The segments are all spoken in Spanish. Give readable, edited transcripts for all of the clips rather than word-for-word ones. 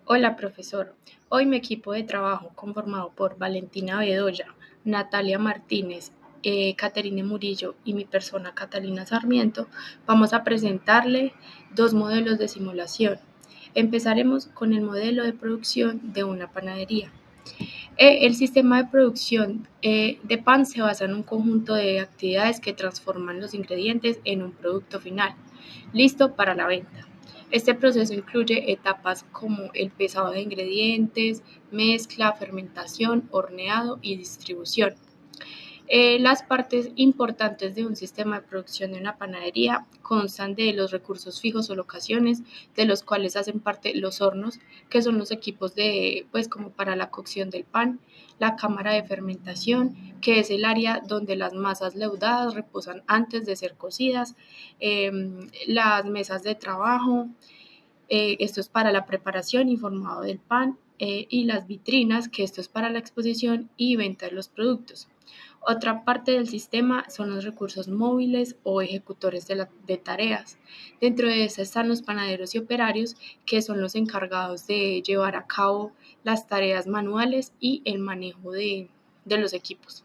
Hola, profesor. Hoy mi equipo de trabajo, conformado por Valentina Bedoya, Natalia Martínez, Caterine Murillo y mi persona Catalina Sarmiento, vamos a presentarle dos modelos de simulación. Empezaremos con el modelo de producción de una panadería. El sistema de producción de pan se basa en un conjunto de actividades que transforman los ingredientes en un producto final, listo para la venta. Este proceso incluye etapas como el pesado de ingredientes, mezcla, fermentación, horneado y distribución. Las partes importantes de un sistema de producción de una panadería constan de los recursos fijos o locaciones, de los cuales hacen parte los hornos, que son los equipos pues como para la cocción del pan, la cámara de fermentación, que es el área donde las masas leudadas reposan antes de ser cocidas, las mesas de trabajo, esto es para la preparación y formado del pan, y las vitrinas, que esto es para la exposición y venta de los productos. Otra parte del sistema son los recursos móviles o ejecutores de tareas. Dentro de eso están los panaderos y operarios, que son los encargados de llevar a cabo las tareas manuales y el manejo de los equipos.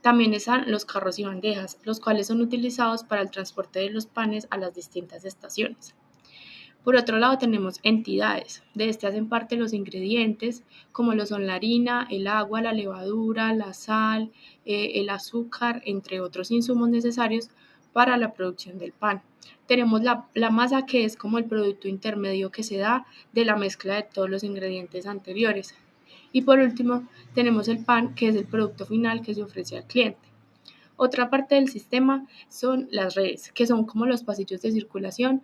También están los carros y bandejas, los cuales son utilizados para el transporte de los panes a las distintas estaciones. Por otro lado, tenemos entidades. De este hacen parte los ingredientes, como lo son la harina, el agua, la levadura, la sal, el azúcar, entre otros insumos necesarios para la producción del pan. Tenemos la masa, que es como el producto intermedio que se da de la mezcla de todos los ingredientes anteriores. Y por último, tenemos el pan, que es el producto final que se ofrece al cliente. Otra parte del sistema son las redes, que son como los pasillos de circulación,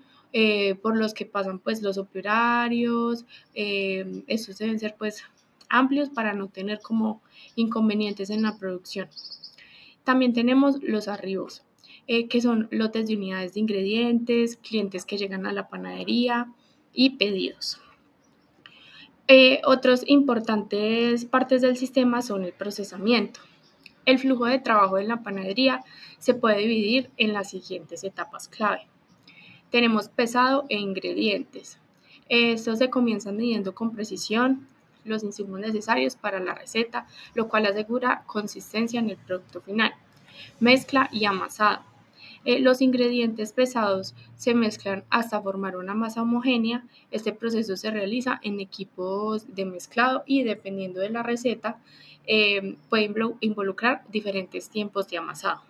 por los que pasan pues los operarios. Estos deben ser pues amplios para no tener como inconvenientes en la producción. También tenemos los arribos, que son lotes de unidades de ingredientes, clientes que llegan a la panadería y pedidos. Otros importantes partes del sistema son el procesamiento. El flujo de trabajo en la panadería se puede dividir en las siguientes etapas clave. Tenemos pesado e ingredientes. Estos se comienzan midiendo con precisión los insumos necesarios para la receta, lo cual asegura consistencia en el producto final. Mezcla y amasado. Los ingredientes pesados se mezclan hasta formar una masa homogénea. Este proceso se realiza en equipos de mezclado y, dependiendo de la receta, puede involucrar diferentes tiempos de amasado.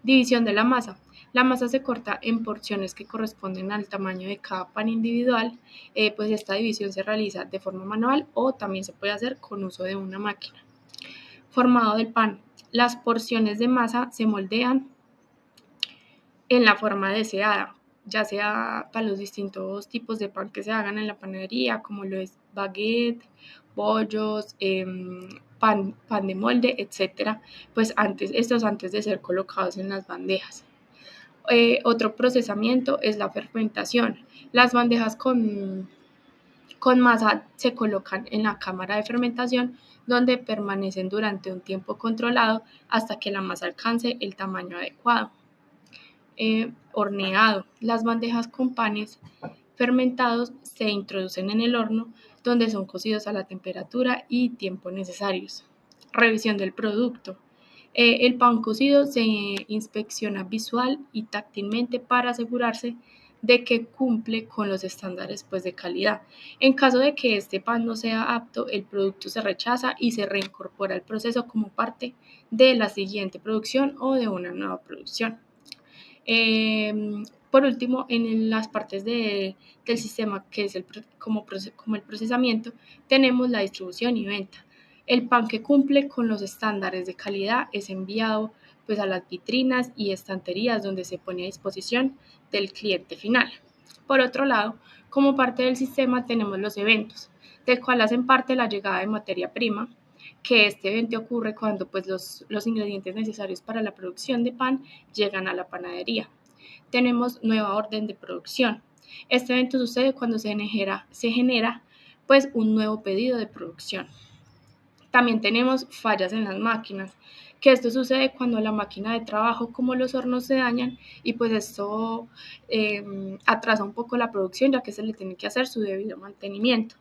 División de la masa. La masa se corta en porciones que corresponden al tamaño de cada pan individual. Pues esta división se realiza de forma manual o también se puede hacer con uso de una máquina. Formado del pan. Las porciones de masa se moldean en la forma deseada, ya sea para los distintos tipos de pan que se hagan en la panadería, como lo es baguette, bollos, pan de molde, etcétera, pues antes de ser colocados en las bandejas. Otro procesamiento es la fermentación. Las bandejas con masa se colocan en la cámara de fermentación, donde permanecen durante un tiempo controlado hasta que la masa alcance el tamaño adecuado. Horneado. Las bandejas con panes fermentados se introducen en el horno, donde son cocidos a la temperatura y tiempo necesarios. Revisión del producto. El pan cocido se inspecciona visual y táctilmente para asegurarse de que cumple con los estándares pues, de calidad. En caso de que este pan no sea apto, el producto se rechaza y se reincorpora al proceso como parte de la siguiente producción o de una nueva producción. Por último, en las partes del sistema, que es como el procesamiento, tenemos la distribución y venta. El pan que cumple con los estándares de calidad es enviado pues, a las vitrinas y estanterías, donde se pone a disposición del cliente final. Por otro lado, como parte del sistema tenemos los eventos, del cual hacen parte la llegada de materia prima, que este evento ocurre cuando pues, los ingredientes necesarios para la producción de pan llegan a la panadería. Tenemos nueva orden de producción. Este evento sucede cuando se genera pues, un nuevo pedido de producción. También tenemos fallas en las máquinas, que esto sucede cuando la máquina de trabajo, como los hornos, se dañan, y pues esto atrasa un poco la producción, ya que se le tiene que hacer su debido mantenimiento.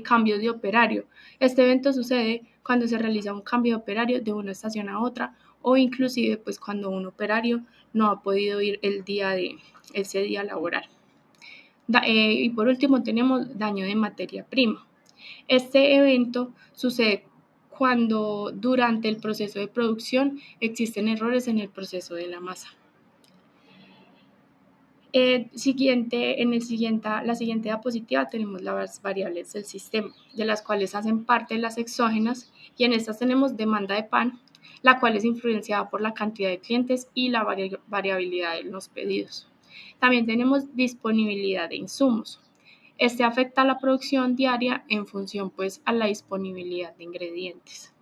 cambios de operario. Este evento sucede cuando se realiza un cambio de operario de una estación a otra o inclusive pues cuando un operario no ha podido ir ese día laboral. Y por último tenemos daño de materia prima. Este evento sucede cuando durante el proceso de producción existen errores en el proceso de la masa. La siguiente diapositiva tenemos las variables del sistema, de las cuales hacen parte las exógenas, y en estas tenemos demanda de pan, la cual es influenciada por la cantidad de clientes y la variabilidad de los pedidos. También tenemos disponibilidad de insumos. Este afecta a la producción diaria en función pues a la disponibilidad de ingredientes.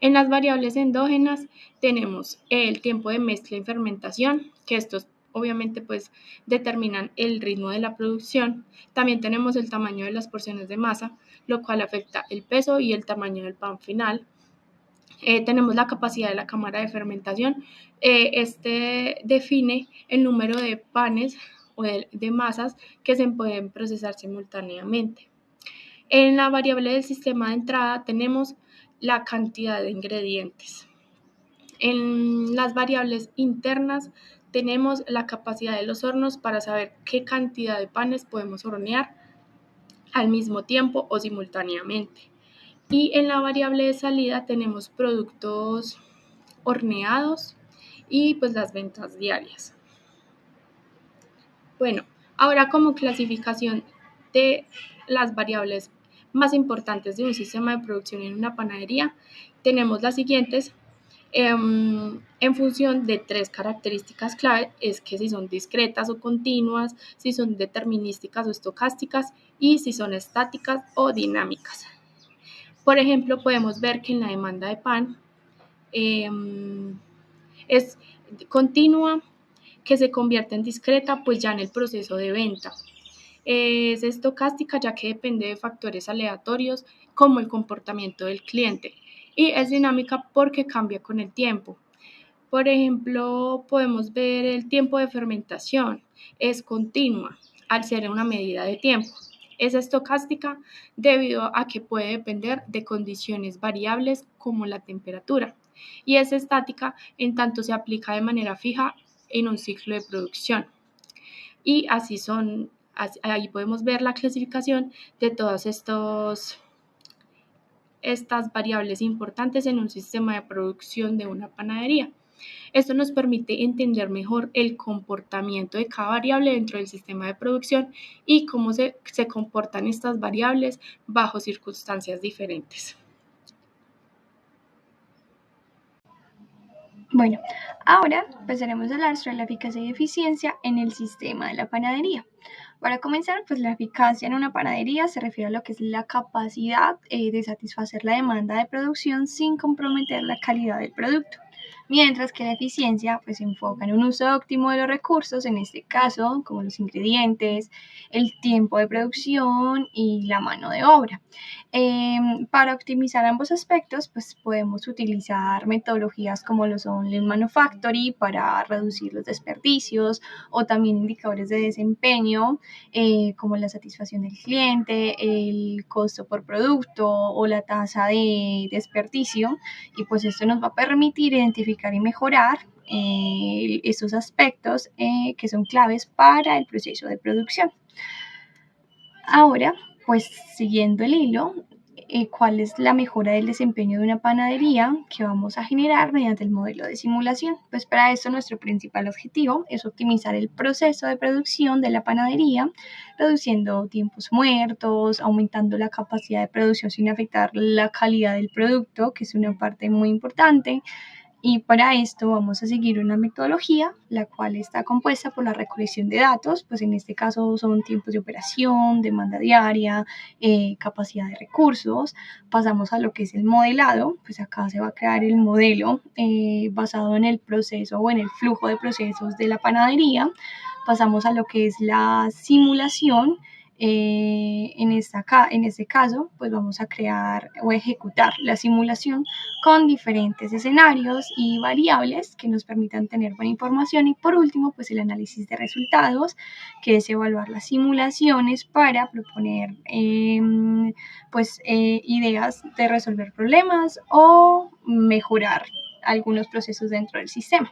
En las variables endógenas tenemos el tiempo de mezcla y fermentación, que estos obviamente pues determinan el ritmo de la producción. También tenemos el tamaño de las porciones de masa, lo cual afecta el peso y el tamaño del pan final. Tenemos la capacidad de la cámara de fermentación. Este define el número de panes o de masas que se pueden procesar simultáneamente. En la variable del sistema de entrada tenemos la cantidad de ingredientes. En las variables internas tenemos la capacidad de los hornos para saber qué cantidad de panes podemos hornear al mismo tiempo o simultáneamente. Y en la variable de salida tenemos productos horneados y pues las ventas diarias. Bueno, ahora como clasificación de las variables más importantes de un sistema de producción en una panadería, tenemos las siguientes. En función de tres características clave, es que si son discretas o continuas, si son determinísticas o estocásticas y si son estáticas o dinámicas. Por ejemplo, podemos ver que en la demanda de pan es continua, que se convierte en discreta pues ya en el proceso de venta. Es estocástica ya que depende de factores aleatorios como el comportamiento del cliente, y es dinámica porque cambia con el tiempo. Por ejemplo, podemos ver el tiempo de fermentación, es continua al ser una medida de tiempo. Es estocástica debido a que puede depender de condiciones variables como la temperatura, y es estática en tanto se aplica de manera fija en un ciclo de producción. Y ahí podemos ver la clasificación de todas estas variables importantes en un sistema de producción de una panadería. Esto nos permite entender mejor el comportamiento de cada variable dentro del sistema de producción y cómo se comportan estas variables bajo circunstancias diferentes. Bueno, ahora empezaremos a hablar sobre la eficacia y eficiencia en el sistema de la panadería. Para comenzar, pues la eficacia en una panadería se refiere a lo que es la capacidad de satisfacer la demanda de producción sin comprometer la calidad del producto. Mientras que la eficiencia pues se enfoca en un uso óptimo de los recursos, en este caso como los ingredientes, el tiempo de producción y la mano de obra. Para optimizar ambos aspectos pues podemos utilizar metodologías como lo son Lean Manufacturing para reducir los desperdicios, o también indicadores de desempeño como la satisfacción del cliente, el costo por producto o la tasa de desperdicio, y pues esto nos va a permitir identificar y mejorar estos aspectos que son claves para el proceso de producción. Ahora, pues siguiendo el hilo, ¿cuál es la mejora del desempeño de una panadería que vamos a generar mediante el modelo de simulación? Pues para eso nuestro principal objetivo es optimizar el proceso de producción de la panadería, reduciendo tiempos muertos, aumentando la capacidad de producción sin afectar la calidad del producto, que es una parte muy importante. Y para esto vamos a seguir una metodología, la cual está compuesta por la recolección de datos, pues en este caso son tiempos de operación, demanda diaria, capacidad de recursos. Pasamos a lo que es el modelado, pues acá se va a crear el modelo basado en el proceso o en el flujo de procesos de la panadería. Pasamos a lo que es la simulación. En en este caso, pues vamos a crear o ejecutar la simulación con diferentes escenarios y variables que nos permitan tener buena información. Y por último, pues el análisis de resultados, que es evaluar las simulaciones para proponer ideas de resolver problemas o mejorar algunos procesos dentro del sistema.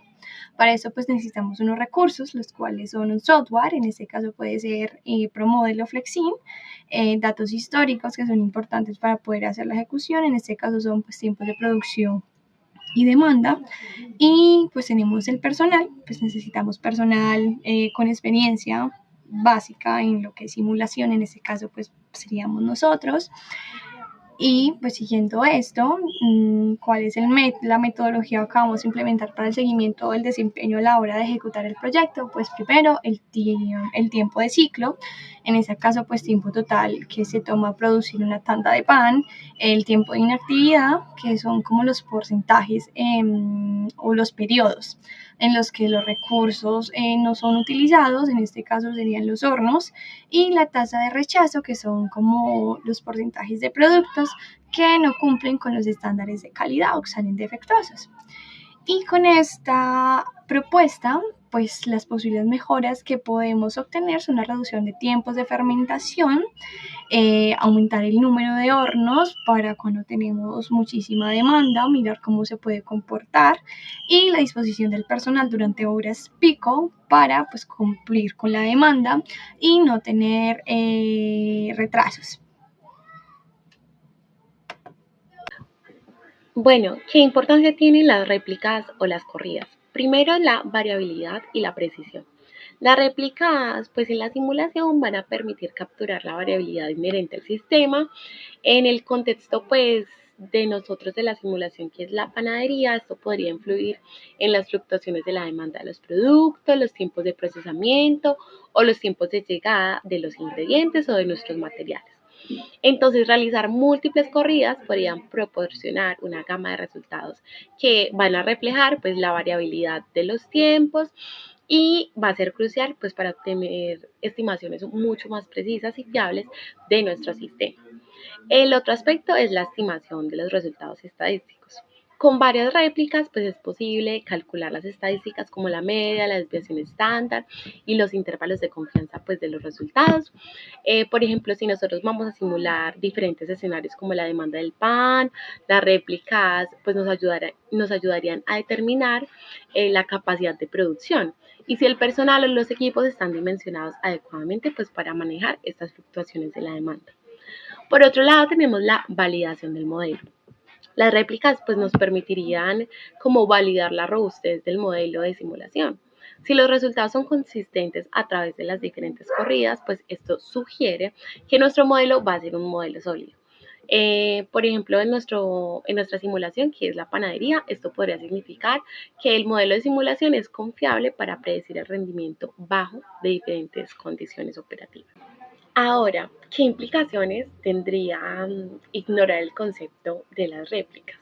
Para eso pues necesitamos unos recursos, los cuales son un software, en este caso puede ser ProModel o Flexim, datos históricos que son importantes para poder hacer la ejecución, en este caso son pues tiempos de producción y demanda. Y pues tenemos el personal, pues necesitamos personal con experiencia básica en lo que es simulación, en este caso pues seríamos nosotros. Y pues siguiendo esto, ¿cuál es la metodología que vamos a implementar para el seguimiento del desempeño a la hora de ejecutar el proyecto? Pues primero el tiempo de ciclo, en este caso pues tiempo total que se toma producir una tanda de pan, el tiempo de inactividad, que son como los porcentajes o los periodos en los que los recursos no son utilizados, en este caso serían los hornos, y la tasa de rechazo, que son como los porcentajes de productos que no cumplen con los estándares de calidad o que salen defectuosos. Y con esta propuesta, pues las posibles mejoras que podemos obtener son la reducción de tiempos de fermentación, aumentar el número de hornos para cuando tenemos muchísima demanda, mirar cómo se puede comportar, y la disposición del personal durante horas pico para pues cumplir con la demanda y no tener retrasos. Bueno, ¿qué importancia tienen las réplicas o las corridas? Primero, la variabilidad y la precisión. Las réplicas, pues en la simulación van a permitir capturar la variabilidad inherente al sistema. En el contexto, pues, de nosotros de la simulación, que es la panadería, esto podría influir en las fluctuaciones de la demanda de los productos, los tiempos de procesamiento o los tiempos de llegada de los ingredientes o de nuestros materiales. Entonces, realizar múltiples corridas podrían proporcionar una gama de resultados que van a reflejar pues la variabilidad de los tiempos y va a ser crucial pues para obtener estimaciones mucho más precisas y fiables de nuestro sistema. El otro aspecto es la estimación de los resultados estadísticos. Con varias réplicas, pues es posible calcular las estadísticas como la media, la desviación estándar y los intervalos de confianza pues, de los resultados. Por ejemplo, si nosotros vamos a simular diferentes escenarios como la demanda del pan, las réplicas pues nos ayudarían a determinar la capacidad de producción y si el personal o los equipos están dimensionados adecuadamente pues, para manejar estas fluctuaciones de la demanda. Por otro lado, tenemos la validación del modelo. Las réplicas pues, nos permitirían como validar la robustez del modelo de simulación. Si los resultados son consistentes a través de las diferentes corridas, pues esto sugiere que nuestro modelo va a ser un modelo sólido. Por ejemplo, en nuestra simulación, que es la panadería, esto podría significar que el modelo de simulación es confiable para predecir el rendimiento bajo de diferentes condiciones operativas. Ahora, ¿qué implicaciones tendría ignorar el concepto de las réplicas?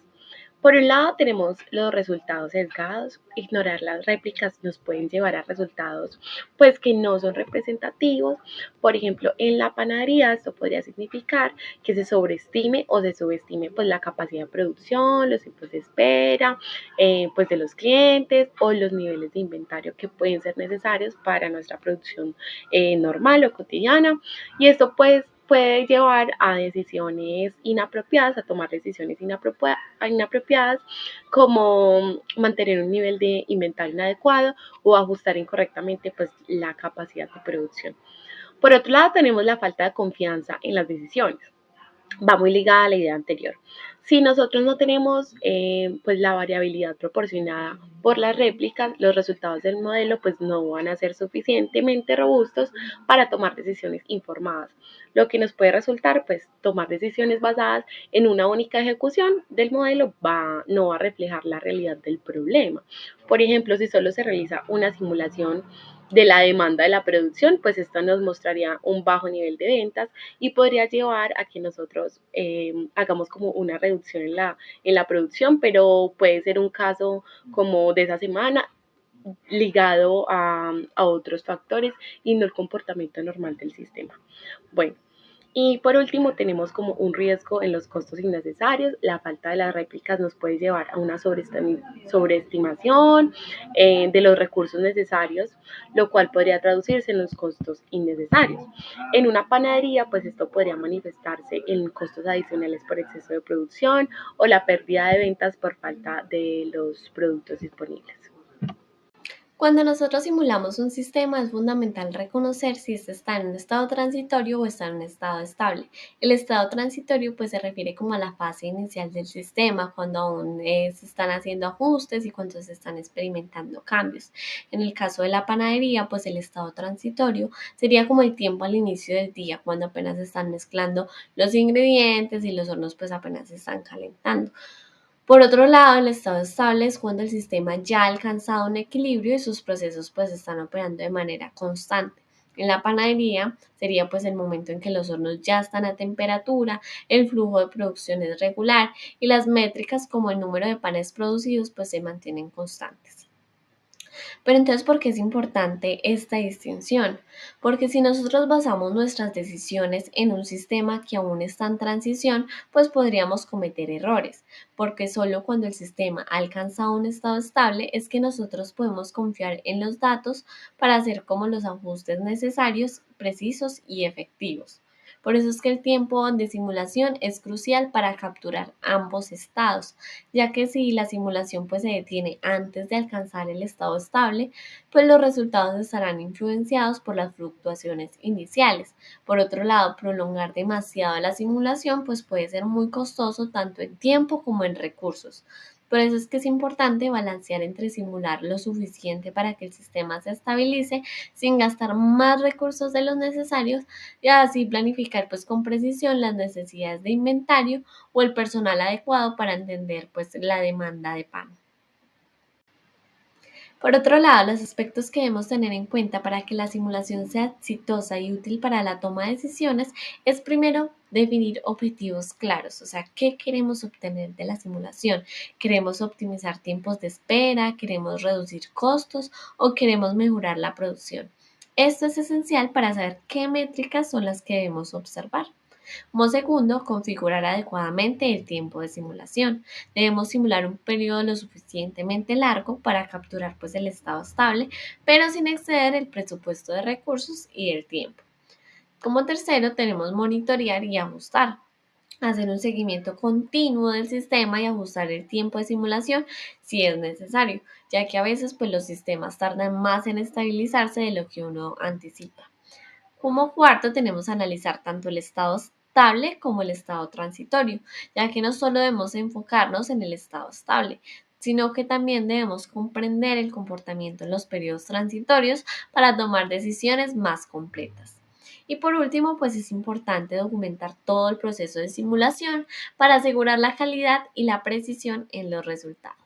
Por un lado, tenemos los resultados sesgados. Ignorar las réplicas nos pueden llevar a resultados pues que no son representativos. Por ejemplo, en la panadería esto podría significar que se sobreestime o se subestime pues la capacidad de producción, los tiempos de espera pues de los clientes o los niveles de inventario que pueden ser necesarios para nuestra producción normal o cotidiana. Y esto pues puede llevar a decisiones inapropiadas, a tomar decisiones inapropiadas, como mantener un nivel de inventario inadecuado o ajustar incorrectamente pues, la capacidad de producción. Por otro lado, tenemos la falta de confianza en las decisiones. Va muy ligada a la idea anterior. Si nosotros no tenemos pues la variabilidad proporcionada por las réplicas, los resultados del modelo pues no van a ser suficientemente robustos para tomar decisiones informadas, lo que nos puede resultar pues tomar decisiones basadas en una única ejecución del modelo no va a reflejar la realidad del problema. Por ejemplo, si solo se realiza una simulación de la demanda de la producción, pues esto nos mostraría un bajo nivel de ventas y podría llevar a que nosotros hagamos como una reducción en la producción, pero puede ser un caso como de esa semana ligado a otros factores y no el comportamiento normal del sistema. Bueno, Y por último, tenemos como un riesgo en los costos innecesarios. La falta de las réplicas nos puede llevar a una sobreestimación de los recursos necesarios, lo cual podría traducirse en los costos innecesarios. En una panadería, pues esto podría manifestarse en costos adicionales por exceso de producción o la pérdida de ventas por falta de los productos disponibles. Cuando nosotros simulamos un sistema es fundamental reconocer si este está en un estado transitorio o está en un estado estable. El estado transitorio pues se refiere como a la fase inicial del sistema, cuando aún se están haciendo ajustes y cuando se están experimentando cambios. En el caso de la panadería pues el estado transitorio sería como el tiempo al inicio del día, cuando apenas se están mezclando los ingredientes y los hornos pues apenas se están calentando. Por otro lado, el estado estable es cuando el sistema ya ha alcanzado un equilibrio y sus procesos pues están operando de manera constante. En la panadería sería pues el momento en que los hornos ya están a temperatura, el flujo de producción es regular y las métricas como el número de panes producidos pues se mantienen constantes. Pero entonces, ¿por qué es importante esta distinción? Porque si nosotros basamos nuestras decisiones en un sistema que aún está en transición, pues podríamos cometer errores, porque solo cuando el sistema ha alcanzado un estado estable es que nosotros podemos confiar en los datos para hacer como los ajustes necesarios, precisos y efectivos. Por eso es que el tiempo de simulación es crucial para capturar ambos estados, ya que si la simulación pues se detiene antes de alcanzar el estado estable, pues los resultados estarán influenciados por las fluctuaciones iniciales. Por otro lado, prolongar demasiado la simulación pues puede ser muy costoso tanto en tiempo como en recursos. Por eso es que es importante balancear entre simular lo suficiente para que el sistema se estabilice sin gastar más recursos de los necesarios y así planificar pues con precisión las necesidades de inventario o el personal adecuado para entender pues la demanda de pan. Por otro lado, los aspectos que debemos tener en cuenta para que la simulación sea exitosa y útil para la toma de decisiones es primero definir objetivos claros, o sea, ¿qué queremos obtener de la simulación? ¿Queremos optimizar tiempos de espera? ¿Queremos reducir costos? ¿O queremos mejorar la producción? Esto es esencial para saber qué métricas son las que debemos observar. Como segundo, configurar adecuadamente el tiempo de simulación. Debemos simular un periodo lo suficientemente largo para capturar pues el estado estable, pero sin exceder el presupuesto de recursos y el tiempo. Como tercero, tenemos monitorear y ajustar. Hacer un seguimiento continuo del sistema y ajustar el tiempo de simulación si es necesario, ya que a veces pues, los sistemas tardan más en estabilizarse de lo que uno anticipa. Como cuarto, tenemos que analizar tanto el estado estable como el estado transitorio, ya que no solo debemos enfocarnos en el estado estable, sino que también debemos comprender el comportamiento en los periodos transitorios para tomar decisiones más completas. Y por último, pues es importante documentar todo el proceso de simulación para asegurar la calidad y la precisión en los resultados.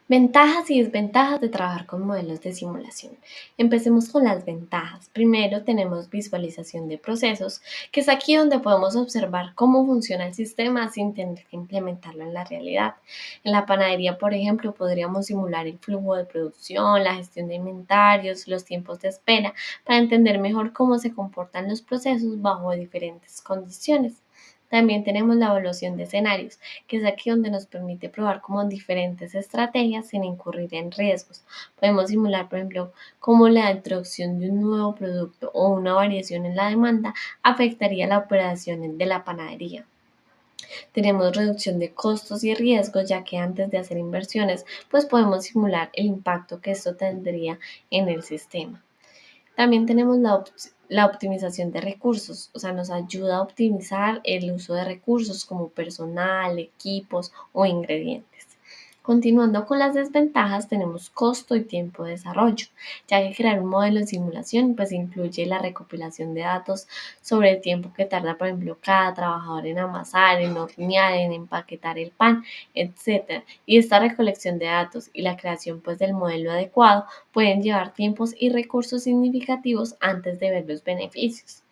Ventajas y desventajas de trabajar con modelos de simulación. Empecemos con las ventajas. Primero tenemos visualización de procesos, que es aquí donde podemos observar cómo funciona el sistema sin tener que implementarlo en la realidad. En la panadería, por ejemplo, podríamos simular el flujo de producción, la gestión de inventarios, los tiempos de espera, para entender mejor cómo se comportan los procesos bajo diferentes condiciones. También tenemos la evaluación de escenarios, que es aquí donde nos permite probar como diferentes estrategias sin incurrir en riesgos. Podemos simular, por ejemplo, cómo la introducción de un nuevo producto o una variación en la demanda afectaría la operación de la panadería. Tenemos reducción de costos y riesgos, ya que antes de hacer inversiones, pues podemos simular el impacto que esto tendría en el sistema. También tenemos la optimización de recursos, o sea, nos ayuda a optimizar el uso de recursos como personal, equipos o ingredientes. Continuando con las desventajas, tenemos costo y tiempo de desarrollo, ya que crear un modelo de simulación pues incluye la recopilación de datos sobre el tiempo que tarda, por ejemplo, cada trabajador en amasar, en hornear, en empaquetar el pan, etc. Y esta recolección de datos y la creación pues del modelo adecuado pueden llevar tiempos y recursos significativos antes de ver los beneficios.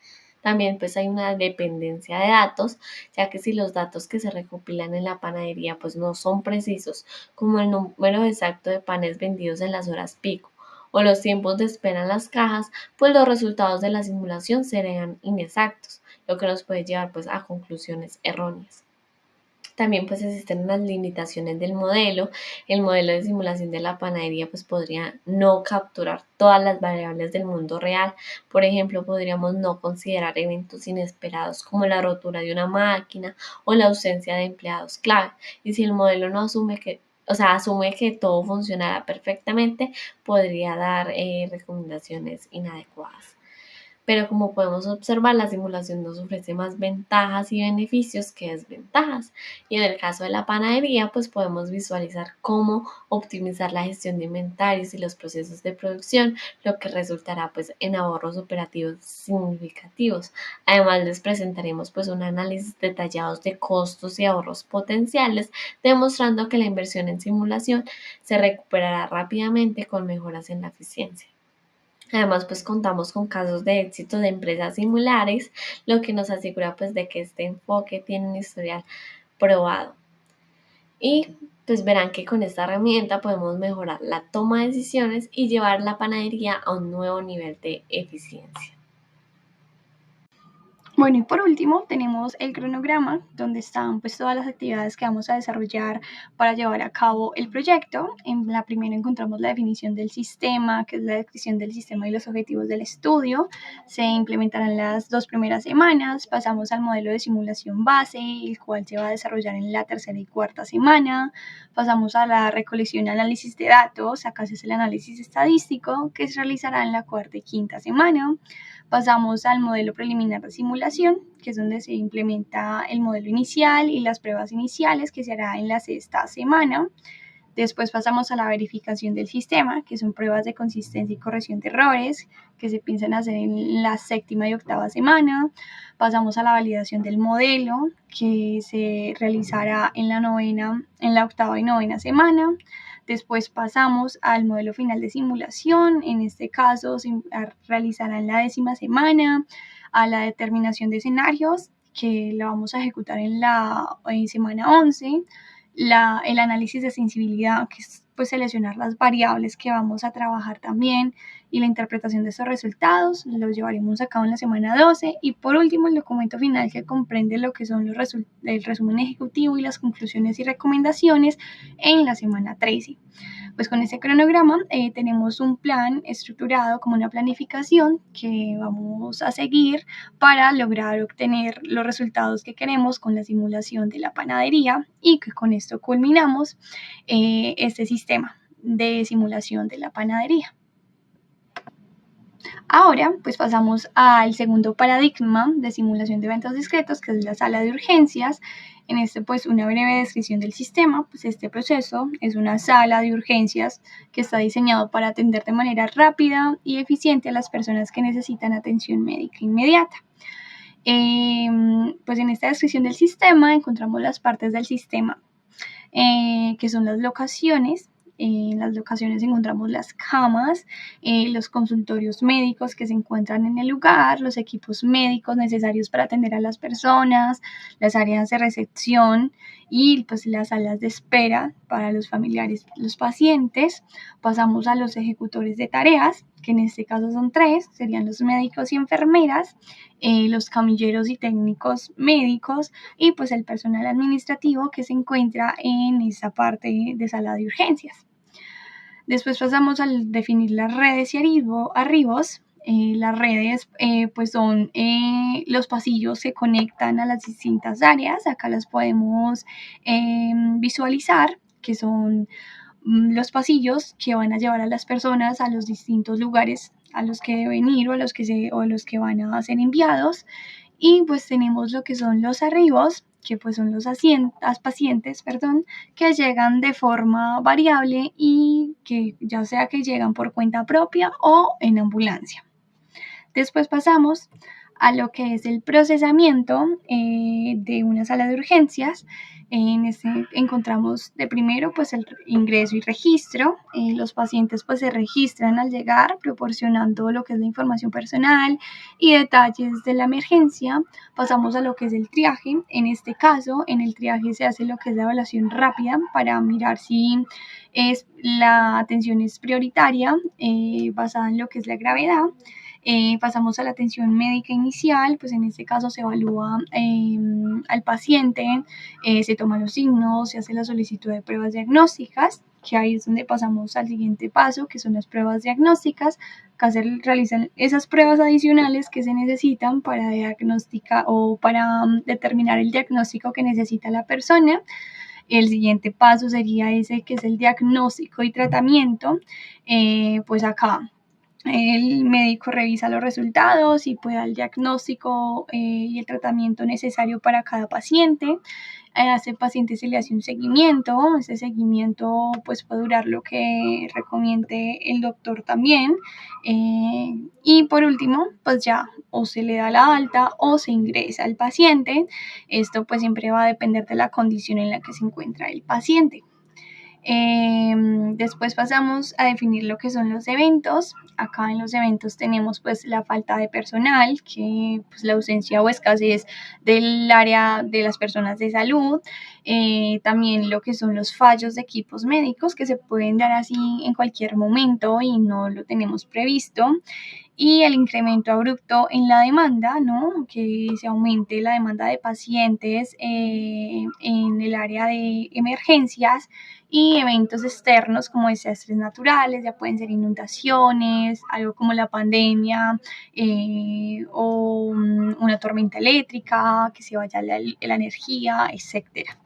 También pues hay una dependencia de datos, ya que si los datos que se recopilan en la panadería pues no son precisos, como el número exacto de panes vendidos en las horas pico o los tiempos de espera en las cajas, pues los resultados de la simulación serán inexactos. lo que nos puede llevar pues a conclusiones erróneas. También pues existen unas limitaciones del modelo. El modelo de simulación de la panadería pues podría no capturar todas las variables del mundo real. Por ejemplo, podríamos no considerar eventos inesperados como la rotura de una máquina o la ausencia de empleados clave. Y si el modelo no asume que todo funcionará perfectamente, podría dar recomendaciones inadecuadas. Pero como podemos observar, la simulación nos ofrece más ventajas y beneficios que desventajas. Y en el caso de la panadería, pues podemos visualizar cómo optimizar la gestión de inventarios y los procesos de producción, lo que resultará pues en ahorros operativos significativos. Además, les presentaremos pues un análisis detallado de costos y ahorros potenciales, demostrando que la inversión en simulación se recuperará rápidamente con mejoras en la eficiencia. Además, pues contamos con casos de éxito de empresas similares, lo que nos asegura pues de que este enfoque tiene un historial probado. Y pues verán que con esta herramienta podemos mejorar la toma de decisiones y llevar la panadería a un nuevo nivel de eficiencia. Bueno, y por último tenemos el cronograma, donde están pues todas las actividades que vamos a desarrollar para llevar a cabo el proyecto. En la primera encontramos la definición del sistema, que es la descripción del sistema y los objetivos del estudio. Se implementarán las 2 primeras semanas. Pasamos al modelo de simulación base, el cual se va a desarrollar en la 3ª y 4ª semana. Pasamos a la recolección y análisis de datos. Acá se hace el análisis estadístico, que se realizará en la 4ª y 5ª semana. Pasamos al modelo preliminar de simulación, que es donde se implementa el modelo inicial y las pruebas iniciales, que se hará en la 6ª semana. Después pasamos a la verificación del sistema, que son pruebas de consistencia y corrección de errores, que se piensan hacer en la 7ª y 8ª semana. Pasamos a la validación del modelo, que se realizará en la 8ª y 9ª semana. Después pasamos al modelo final de simulación, en este caso se realizará en la 10ª semana, a la determinación de escenarios, que la vamos a ejecutar en la semana 11, el análisis de sensibilidad, que es pues seleccionar las variables que vamos a trabajar también, y la interpretación de estos resultados, los llevaremos a cabo en la semana 12, y por último el documento final, que comprende lo que son el resumen ejecutivo y las conclusiones y recomendaciones en la semana 13. Pues con este cronograma tenemos un plan estructurado como una planificación que vamos a seguir para lograr obtener los resultados que queremos con la simulación de la panadería, y que con esto culminamos este sistema de simulación de la panadería. Ahora, pues pasamos al segundo paradigma de simulación de eventos discretos, que es la sala de urgencias. En este, pues, una breve descripción del sistema. Pues este proceso es una sala de urgencias que está diseñado para atender de manera rápida y eficiente a las personas que necesitan atención médica inmediata. Pues en esta descripción del sistema encontramos las partes del sistema, que son las locaciones. En las locaciones encontramos las camas, los consultorios médicos que se encuentran en el lugar, los equipos médicos necesarios para atender a las personas, las áreas de recepción y pues las salas de espera para los familiares, los pacientes. Pasamos a los ejecutores de tareas, que en este caso son 3, serían los médicos y enfermeras, los camilleros y técnicos médicos, y pues el personal administrativo que se encuentra en esa parte de sala de urgencias. Después pasamos al definir las redes y arribos. Las redes pues son los pasillos que conectan a las distintas áreas. Acá las podemos visualizar, que son los pasillos que van a llevar a las personas a los distintos lugares a los que deben ir, o a los que van a ser enviados. Y pues tenemos lo que son los arribos, que pues son los pacientes, que llegan de forma variable, y que ya sea que llegan por cuenta propia o en ambulancia. Después pasamos a lo que es el procesamiento de una sala de urgencias. En este encontramos de primero pues el ingreso y registro. Los pacientes pues se registran al llegar, proporcionando lo que es la información personal y detalles de la emergencia. Pasamos a lo que es el triaje. En este caso, en el triaje se hace lo que es la evaluación rápida para mirar si la atención es prioritaria, basada en lo que es la gravedad. Pasamos a la atención médica inicial, pues en este caso se evalúa al paciente, se toman los signos, se hace la solicitud de pruebas diagnósticas, que ahí es donde pasamos al siguiente paso, que son las pruebas diagnósticas. Acá se realizan esas pruebas adicionales que se necesitan para diagnosticar o para determinar el diagnóstico que necesita la persona. El siguiente paso sería ese que es el diagnóstico y tratamiento. Pues acá el médico revisa los resultados y puede dar el diagnóstico y el tratamiento necesario para cada paciente. A ese paciente se le hace un seguimiento. Ese seguimiento pues puede durar lo que recomiende el doctor también. Y por último, pues ya o se le da la alta o se ingresa al paciente. Esto pues siempre va a depender de la condición en la que se encuentra el paciente. Después pasamos a definir lo que son los eventos. Acá en los eventos tenemos pues la falta de personal, que pues la ausencia o escasez del área de las personas de salud. También lo que son los fallos de equipos médicos que se pueden dar así en cualquier momento y no lo tenemos previsto. Y el incremento abrupto en la demanda, ¿no? Que se aumente la demanda de pacientes en el área de emergencias y eventos externos como desastres naturales, ya pueden ser inundaciones, algo como la pandemia o una tormenta eléctrica, que se vaya la energía, etcétera.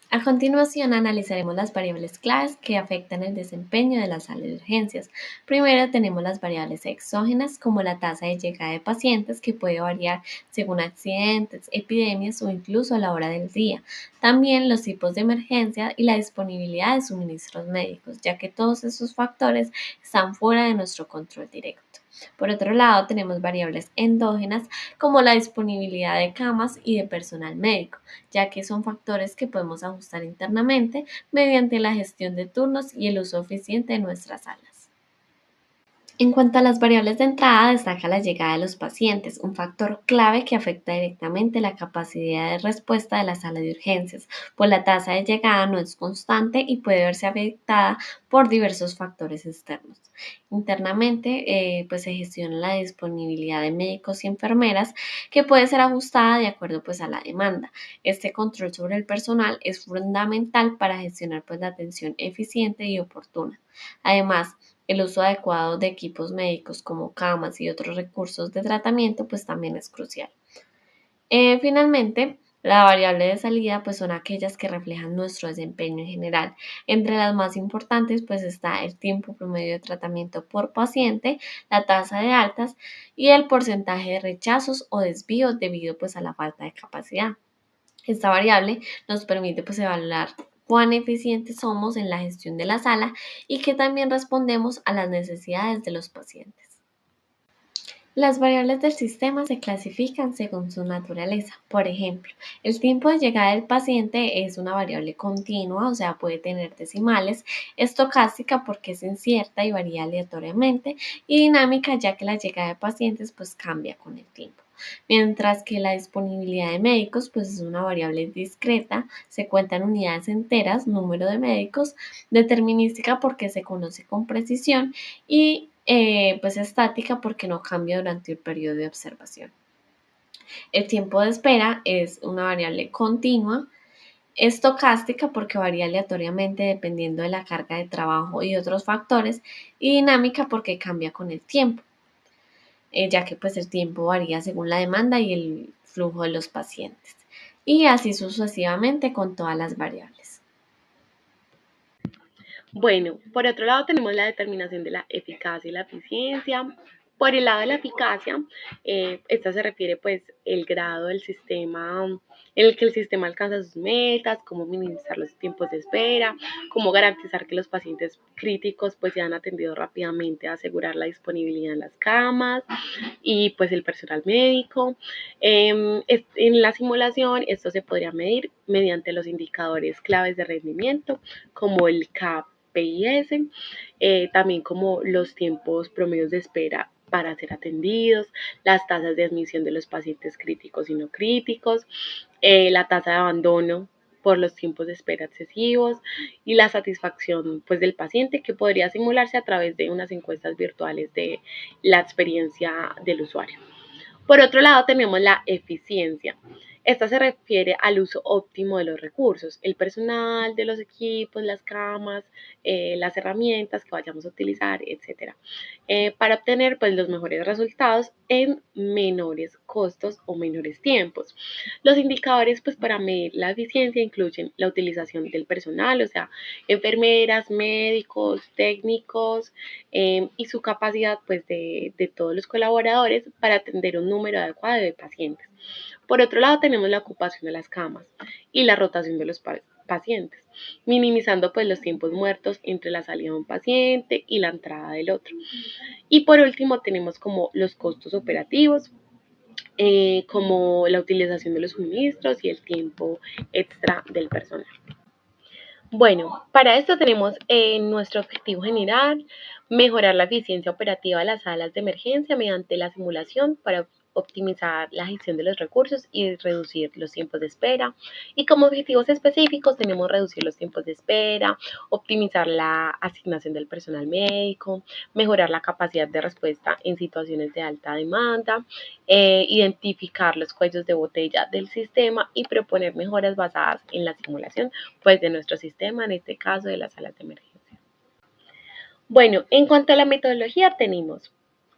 A continuación analizaremos las variables claves que afectan el desempeño de la sala de urgencias. Primero tenemos las variables exógenas como la tasa de llegada de pacientes que puede variar según accidentes, epidemias o incluso la hora del día. También los tipos de emergencia y la disponibilidad de suministros médicos, ya que todos esos factores están fuera de nuestro control directo. Por otro lado, tenemos variables endógenas como la disponibilidad de camas y de personal médico, ya que son factores que podemos ajustar internamente mediante la gestión de turnos y el uso eficiente de nuestras salas. En cuanto a las variables de entrada, destaca la llegada de los pacientes, un factor clave que afecta directamente la capacidad de respuesta de la sala de urgencias, pues la tasa de llegada no es constante y puede verse afectada por diversos factores externos. Internamente, pues se gestiona la disponibilidad de médicos y enfermeras que puede ser ajustada de acuerdo pues a la demanda. Este control sobre el personal es fundamental para gestionar pues la atención eficiente y oportuna. Además, el uso adecuado de equipos médicos como camas y otros recursos de tratamiento pues también es crucial. Finalmente, la variable de salida pues son aquellas que reflejan nuestro desempeño en general. Entre las más importantes pues está el tiempo promedio de tratamiento por paciente, la tasa de altas y el porcentaje de rechazos o desvíos debido pues a la falta de capacidad. Esta variable nos permite pues evaluar cuán eficientes somos en la gestión de la sala y que también respondemos a las necesidades de los pacientes. Las variables del sistema se clasifican según su naturaleza. Por ejemplo, el tiempo de llegada del paciente es una variable continua, o sea, puede tener decimales, estocástica porque es incierta y varía aleatoriamente, y dinámica ya que la llegada de pacientes pues cambia con el tiempo. Mientras que la disponibilidad de médicos pues es una variable discreta, se cuentan unidades enteras, número de médicos, determinística porque se conoce con precisión y pues estática porque no cambia durante el periodo de observación. El tiempo de espera es una variable continua, estocástica porque varía aleatoriamente dependiendo de la carga de trabajo y otros factores, y dinámica porque cambia con el tiempo, ya que pues el tiempo varía según la demanda y el flujo de los pacientes. Y así sucesivamente con todas las variables. Bueno, por otro lado tenemos la determinación de la eficacia y la eficiencia. Por el lado de la eficacia, esta se refiere pues el grado del sistema en el que el sistema alcanza sus metas, cómo minimizar los tiempos de espera, cómo garantizar que los pacientes críticos pues sean atendidos rápidamente, asegurar la disponibilidad en las camas y pues el personal médico. En la simulación esto se podría medir mediante los indicadores claves de rendimiento como el KPIS, también como los tiempos promedios de espera para ser atendidos, las tasas de admisión de los pacientes críticos y no críticos, la tasa de abandono por los tiempos de espera excesivos y la satisfacción pues del paciente, que podría simularse a través de unas encuestas virtuales de la experiencia del usuario. Por otro lado, tenemos la eficiencia. Esta se refiere al uso óptimo de los recursos, el personal de los equipos, las camas, las herramientas que vayamos a utilizar, etcétera, para obtener pues, los mejores resultados en menores costos o menores tiempos. Los indicadores pues, para medir la eficiencia incluyen la utilización del personal, o sea, enfermeras, médicos, técnicos, y su capacidad pues, de todos los colaboradores para atender un número adecuado de pacientes. Por otro lado, tenemos la ocupación de las camas y la rotación de los pacientes, minimizando pues los tiempos muertos entre la salida de un paciente y la entrada del otro. Y por último, tenemos como los costos operativos, como la utilización de los suministros y el tiempo extra del personal. Bueno, para esto tenemos nuestro objetivo general, mejorar la eficiencia operativa de las salas de emergencia mediante la simulación para optimizar la gestión de los recursos y reducir los tiempos de espera. Y como objetivos específicos tenemos reducir los tiempos de espera, optimizar la asignación del personal médico, mejorar la capacidad de respuesta en situaciones de alta demanda, identificar los cuellos de botella del sistema y proponer mejoras basadas en la simulación pues, de nuestro sistema, en este caso de las salas de emergencia. Bueno, en cuanto a la metodología tenemos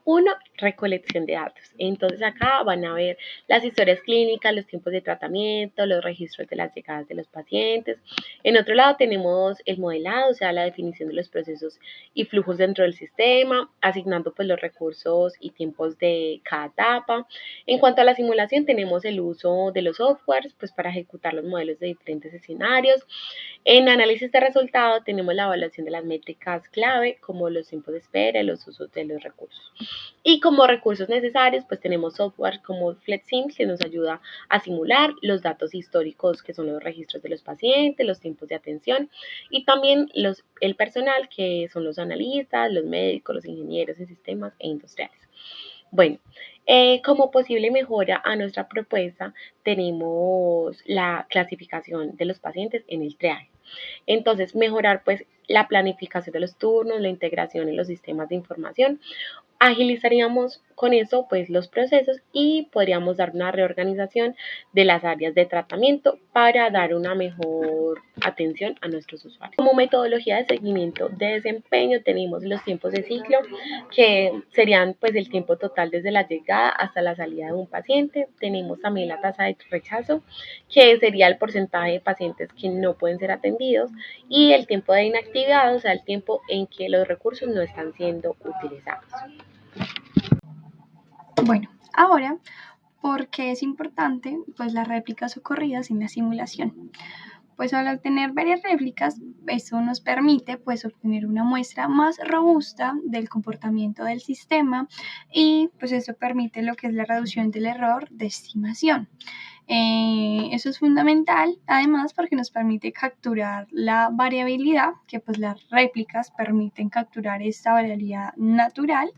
1. Recolección de datos. Entonces acá van a ver las historias clínicas, los tiempos de tratamiento, los registros de las llegadas de los pacientes. En otro lado tenemos el modelado, o sea, la definición de los procesos y flujos dentro del sistema, asignando pues los recursos y tiempos de cada etapa. En cuanto a la simulación tenemos el uso de los softwares pues para ejecutar los modelos de diferentes escenarios. En análisis de resultados tenemos la evaluación de las métricas clave como los tiempos de espera y los usos de los recursos. Y como recursos necesarios, pues tenemos software como FlexSim que nos ayuda a simular los datos históricos que son los registros de los pacientes, los tiempos de atención y también el personal que son los analistas, los médicos, los ingenieros en sistemas e industriales. Bueno, como posible mejora a nuestra propuesta tenemos la clasificación de los pacientes en el triaje. Entonces, mejorar pues la planificación de los turnos, la integración en los sistemas de información. Agilizaríamos con eso pues los procesos y podríamos dar una reorganización de las áreas de tratamiento para dar una mejor atención a nuestros usuarios. Como metodología de seguimiento de desempeño tenemos los tiempos de ciclo, que serían pues el tiempo total desde la llegada hasta la salida de un paciente. Tenemos también la tasa de rechazo, que sería el porcentaje de pacientes que no pueden ser atendidos, y el tiempo de inactividad, o sea, el tiempo en que los recursos no están siendo utilizados. Bueno, ahora, ¿por qué es importante pues las réplicas ocurridas en la simulación? Pues al obtener varias réplicas, eso nos permite pues obtener una muestra más robusta del comportamiento del sistema y pues eso permite lo que es la reducción del error de estimación. Eso es fundamental, además, porque nos permite capturar la variabilidad, que pues las réplicas permiten capturar esta variabilidad natural.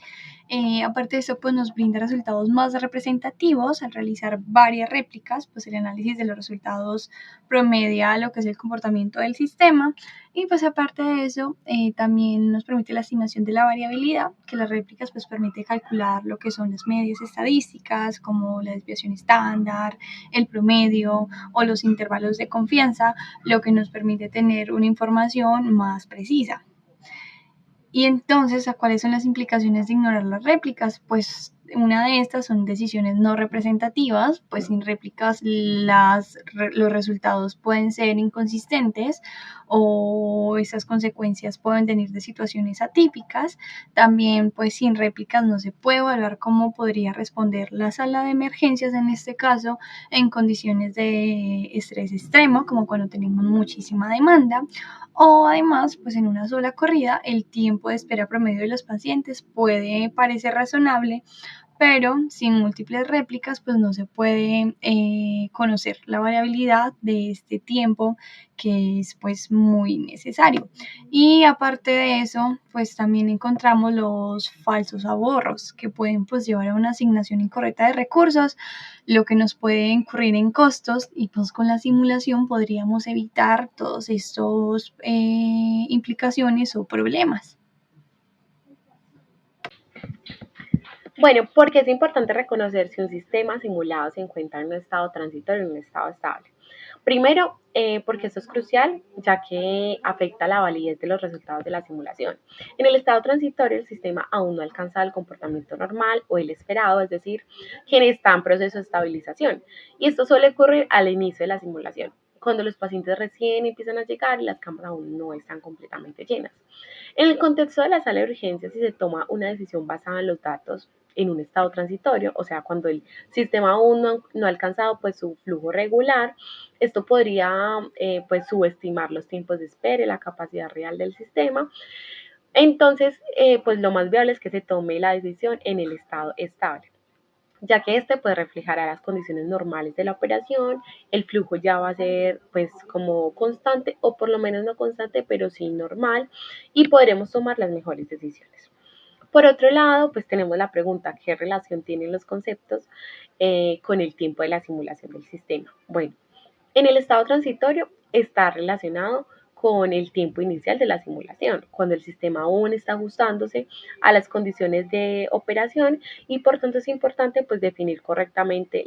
Aparte de eso, pues nos brinda resultados más representativos al realizar varias réplicas, pues el análisis de los resultados promedia lo que es el comportamiento del sistema. Y pues aparte de eso, también nos permite la estimación de la variabilidad, que las réplicas pues permite calcular lo que son las medias estadísticas, como la desviación estándar, el promedio o los intervalos de confianza, lo que nos permite tener una información más precisa. Y entonces, ¿a cuáles son las implicaciones de ignorar las réplicas? Pues una de estas son decisiones no representativas, pues sin réplicas los resultados pueden ser inconsistentes o esas consecuencias pueden venir de situaciones atípicas. También, pues sin réplicas no se puede evaluar cómo podría responder la sala de emergencias, en este caso, en condiciones de estrés extremo, como cuando tenemos muchísima demanda. O además, pues en una sola corrida, el tiempo de espera promedio de los pacientes puede parecer razonable, pero sin múltiples réplicas pues no se puede conocer la variabilidad de este tiempo, que es pues muy necesario. Y aparte de eso pues también encontramos los falsos ahorros, que pueden pues llevar a una asignación incorrecta de recursos, lo que nos puede incurrir en costos, y pues con la simulación podríamos evitar todos estos implicaciones o problemas. Bueno, porque es importante reconocer si un sistema simulado se encuentra en un estado transitorio o en un estado estable. Primero, porque esto es crucial, ya que afecta la validez de los resultados de la simulación. En el estado transitorio, el sistema aún no ha alcanzado el comportamiento normal o el esperado, es decir, que está en proceso de estabilización. Y esto suele ocurrir al inicio de la simulación, cuando los pacientes recién empiezan a llegar y las camas aún no están completamente llenas. En el contexto de la sala de urgencias, si se toma una decisión basada en los datos en un estado transitorio, o sea, cuando el sistema aún no ha alcanzado pues su flujo regular, esto podría pues subestimar los tiempos de espera y la capacidad real del sistema. Entonces, pues lo más viable es que se tome la decisión en el estado estable, ya que este pues reflejará las condiciones normales de la operación, el flujo ya va a ser pues como constante, o por lo menos no constante, pero sí normal, y podremos tomar las mejores decisiones. Por otro lado, pues tenemos la pregunta: ¿qué relación tienen los conceptos con el tiempo de la simulación del sistema? Bueno, en el estado transitorio está relacionado con el tiempo inicial de la simulación, cuando el sistema aún está ajustándose a las condiciones de operación, y por tanto es importante pues definir correctamente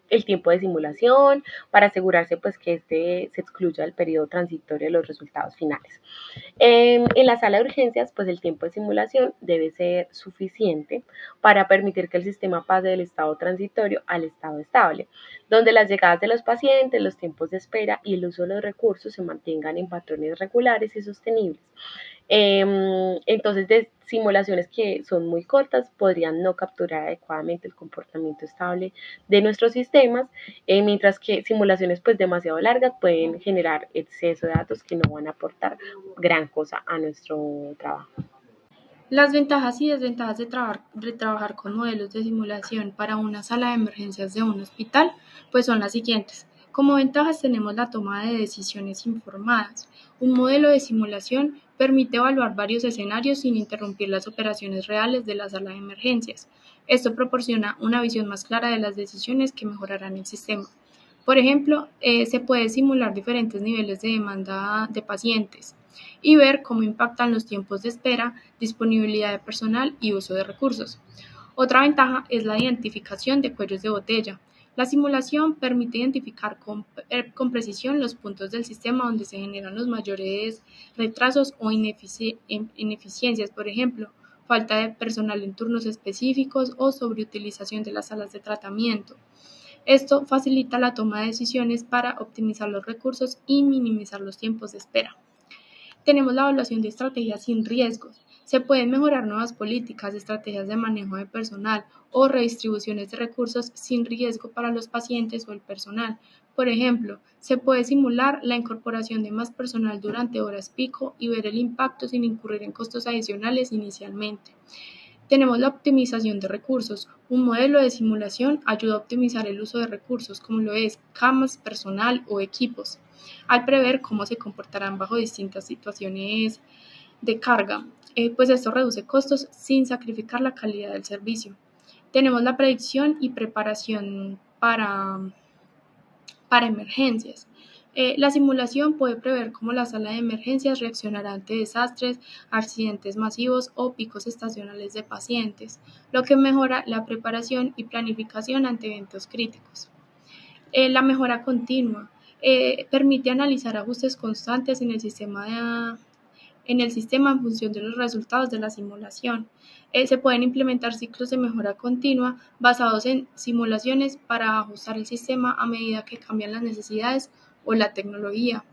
el tiempo de simulación para asegurarse pues que este se excluya del periodo transitorio de los resultados finales. En la sala de urgencias, pues el tiempo de simulación debe ser suficiente para permitir que el sistema pase del estado transitorio al estado estable, donde las llegadas de los pacientes, los tiempos de espera y el uso de los recursos se mantengan en patrones regulares y sostenibles. Entonces, de simulaciones que son muy cortas podrían no capturar adecuadamente el comportamiento estable de nuestros sistemas, mientras que simulaciones pues demasiado largas pueden generar exceso de datos que no van a aportar gran cosa a nuestro trabajo. Las ventajas y desventajas de trabajar con modelos de simulación para una sala de emergencias de un hospital, pues son las siguientes. Como ventajas tenemos la toma de decisiones informadas. Un modelo de simulación permite evaluar varios escenarios sin interrumpir las operaciones reales de la sala de emergencias. Esto proporciona una visión más clara de las decisiones que mejorarán el sistema. Por ejemplo, se puede simular diferentes niveles de demanda de pacientes y ver cómo impactan los tiempos de espera, disponibilidad de personal y uso de recursos. Otra ventaja es la identificación de cuellos de botella. La simulación permite identificar con precisión los puntos del sistema donde se generan los mayores retrasos o ineficiencias, por ejemplo, falta de personal en turnos específicos o sobreutilización de las salas de tratamiento. Esto facilita la toma de decisiones para optimizar los recursos y minimizar los tiempos de espera. Tenemos la evaluación de estrategias sin riesgos. Se pueden mejorar nuevas políticas, estrategias de manejo de personal o redistribuciones de recursos sin riesgo para los pacientes o el personal. Por ejemplo, se puede simular la incorporación de más personal durante horas pico y ver el impacto sin incurrir en costos adicionales inicialmente. Tenemos la optimización de recursos. Un modelo de simulación ayuda a optimizar el uso de recursos, como lo es camas, personal o equipos, al prever cómo se comportarán bajo distintas situaciones de carga, pues esto reduce costos sin sacrificar la calidad del servicio. Tenemos la predicción y preparación para emergencias. La simulación puede prever cómo la sala de emergencias reaccionará ante desastres, accidentes masivos o picos estacionales de pacientes, lo que mejora la preparación y planificación ante eventos críticos. La mejora continua permite analizar ajustes constantes en el sistema en función de los resultados de la simulación. Se pueden implementar ciclos de mejora continua basados en simulaciones para ajustar el sistema a medida que cambian las necesidades o la tecnología.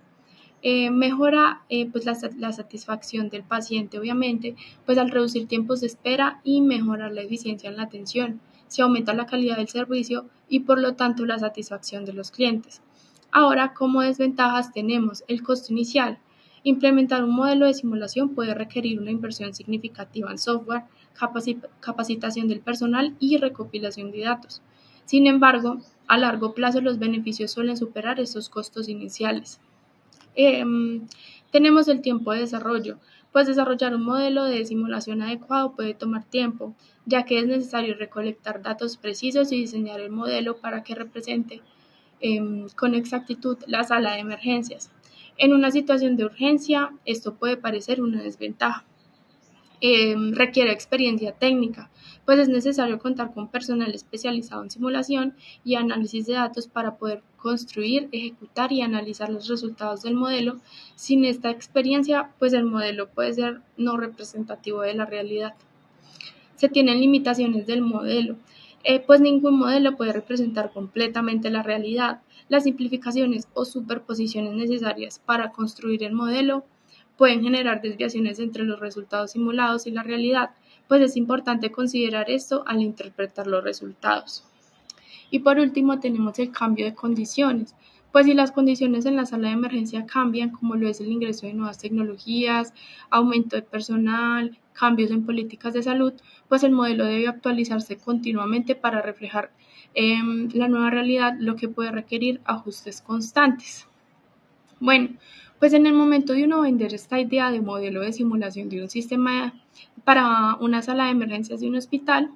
Mejora pues la satisfacción del paciente, obviamente, pues al reducir tiempos de espera y mejorar la eficiencia en la atención. Se aumenta la calidad del servicio y por lo tanto la satisfacción de los clientes. Ahora, como desventajas tenemos el costo inicial. Implementar un modelo de simulación puede requerir una inversión significativa en software, capacitación del personal y recopilación de datos. Sin embargo, a largo plazo los beneficios suelen superar estos costos iniciales. Tenemos el tiempo de desarrollo, pues desarrollar un modelo de simulación adecuado puede tomar tiempo, ya que es necesario recolectar datos precisos y diseñar el modelo para que represente con exactitud la sala de emergencias. En una situación de urgencia, esto puede parecer una desventaja. Requiere experiencia técnica, pues es necesario contar con personal especializado en simulación y análisis de datos para poder construir, ejecutar y analizar los resultados del modelo. Sin esta experiencia, pues el modelo puede ser no representativo de la realidad. Se tienen limitaciones del modelo, pues ningún modelo puede representar completamente la realidad. Las simplificaciones o superposiciones necesarias para construir el modelo pueden generar desviaciones entre los resultados simulados y la realidad, pues es importante considerar esto al interpretar los resultados. Y por último tenemos el cambio de condiciones. Pues si las condiciones en la sala de emergencia cambian, como lo es el ingreso de nuevas tecnologías, aumento de personal, cambios en políticas de salud, pues el modelo debe actualizarse continuamente para reflejar la nueva realidad, lo que puede requerir ajustes constantes. Bueno, pues en el momento de uno vender esta idea de modelo de simulación de un sistema para una sala de emergencias de un hospital,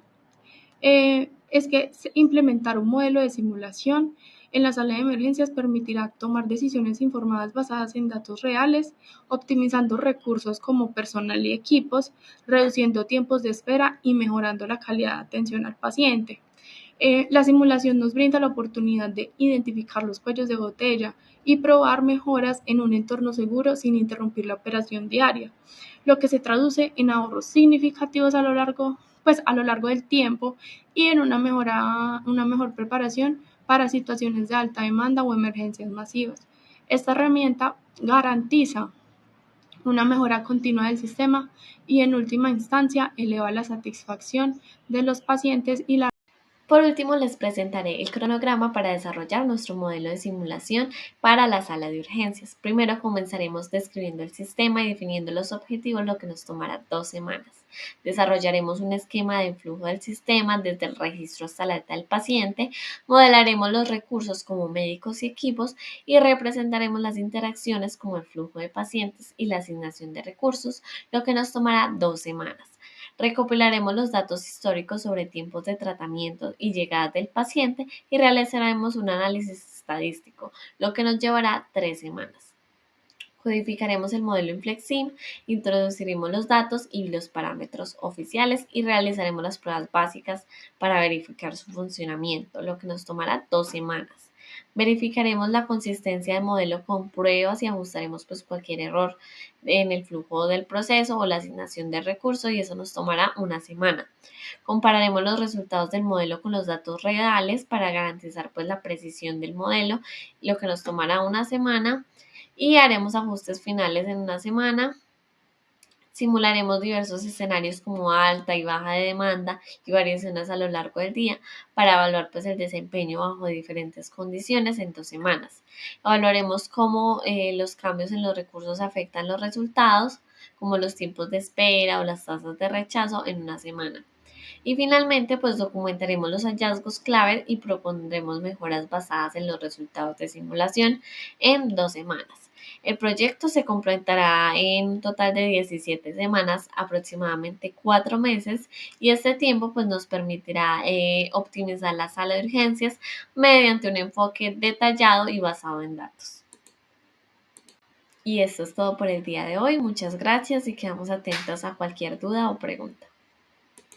es que implementar un modelo de simulación en la sala de emergencias permitirá tomar decisiones informadas basadas en datos reales, optimizando recursos como personal y equipos, reduciendo tiempos de espera y mejorando la calidad de atención al paciente. La simulación nos brinda la oportunidad de identificar los cuellos de botella y probar mejoras en un entorno seguro sin interrumpir la operación diaria, lo que se traduce en ahorros significativos a lo largo del tiempo y en una mejor preparación para situaciones de alta demanda o emergencias masivas. Esta herramienta garantiza una mejora continua del sistema y en última instancia eleva la satisfacción de los pacientes y la. Por último, les presentaré el cronograma para desarrollar nuestro modelo de simulación para la sala de urgencias. Primero comenzaremos describiendo el sistema y definiendo los objetivos, lo que nos tomará 2 semanas. Desarrollaremos un esquema de flujo del sistema desde el registro hasta la alta del paciente, modelaremos los recursos como médicos y equipos y representaremos las interacciones como el flujo de pacientes y la asignación de recursos, lo que nos tomará 2 semanas. Recopilaremos los datos históricos sobre tiempos de tratamiento y llegadas del paciente y realizaremos un análisis estadístico, lo que nos llevará 3 semanas. Codificaremos el modelo en FlexSim, introduciremos los datos y los parámetros oficiales y realizaremos las pruebas básicas para verificar su funcionamiento, lo que nos tomará 2 semanas. Verificaremos la consistencia del modelo con pruebas y ajustaremos cualquier error en el flujo del proceso o la asignación de recursos y eso nos tomará 1 semana. Compararemos los resultados del modelo con los datos reales para garantizar la precisión del modelo, lo que nos tomará 1 semana y haremos ajustes finales en 1 semana. Simularemos diversos escenarios como alta y baja de demanda y variaciones a lo largo del día para evaluar el desempeño bajo diferentes condiciones en 2 semanas. Evaluaremos cómo los cambios en los recursos afectan los resultados, como los tiempos de espera o las tasas de rechazo en 1 semana. Y finalmente, documentaremos los hallazgos clave y propondremos mejoras basadas en los resultados de simulación en 2 semanas. El proyecto se completará en un total de 17 semanas, aproximadamente 4 meses, y este tiempo nos permitirá optimizar la sala de urgencias mediante un enfoque detallado y basado en datos. Y esto es todo por el día de hoy. Muchas gracias y quedamos atentos a cualquier duda o pregunta.